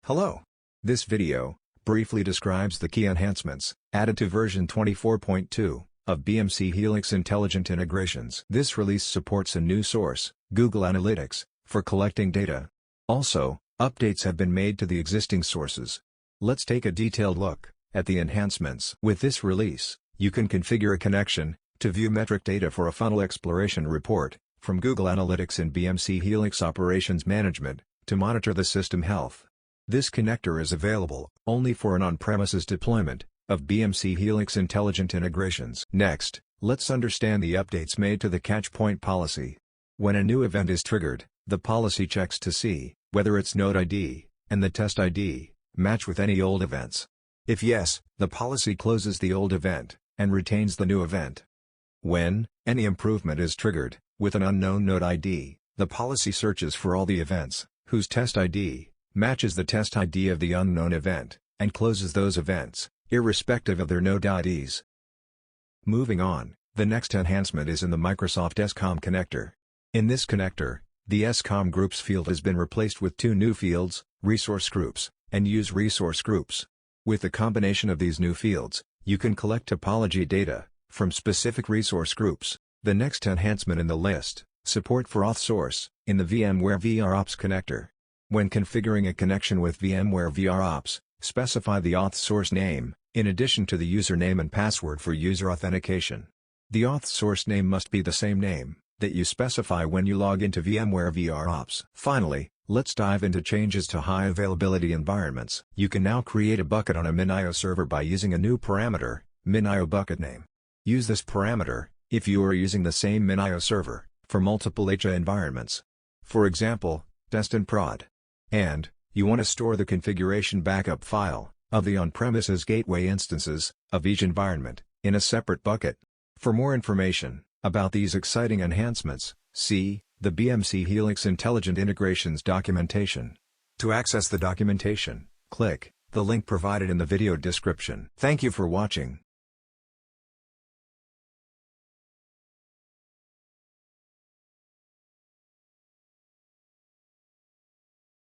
Hello. This video briefly describes the key enhancements added to version 24.2 of BMC Helix Intelligent Integrations. This release supports a new source, Google Analytics, for collecting data. Also, updates have been made to the existing sources. Let's take a detailed look at the enhancements. With this release, you can configure a connection to view metric data for a funnel exploration report from Google Analytics in BMC Helix Operations Management to monitor the system health. This connector is available only for an on-premises deployment of BMC Helix Intelligent Integrations. Next, let's understand the updates made to the catch point policy. When a new event is triggered, the policy checks to see whether its node ID and the test ID match with any old events. If yes, the policy closes the old event and retains the new event. When any improvement is triggered with an unknown node ID, the policy searches for all the events whose test ID matches the test ID of the unknown event, and closes those events, irrespective of their node IDs. Moving on, the next enhancement is in the Microsoft SCOM connector. In this connector, the SCOM groups field has been replaced with two new fields, resource groups, and use resource groups. With the combination of these new fields, you can collect topology data from specific resource groups. The next enhancement in the list, support for auth source, in the VMware VROps connector. When configuring a connection with VMware VROps, specify the auth source name, in addition to the username and password for user authentication. The auth source name must be the same name that you specify when you log into VMware VROps. Finally, let's dive into changes to high availability environments. You can now create a bucket on a MinIO server by using a new parameter, MinIO bucket name. Use this parameter if you are using the same MinIO server for multiple HA environments. For example, test and prod. And, you want to store the configuration backup file of the on-premises gateway instances of each environment in a separate bucket. For more information about these exciting enhancements, see the BMC Helix Intelligent Integrations documentation. To access the documentation, click the link provided in the video description. Thank you for watching.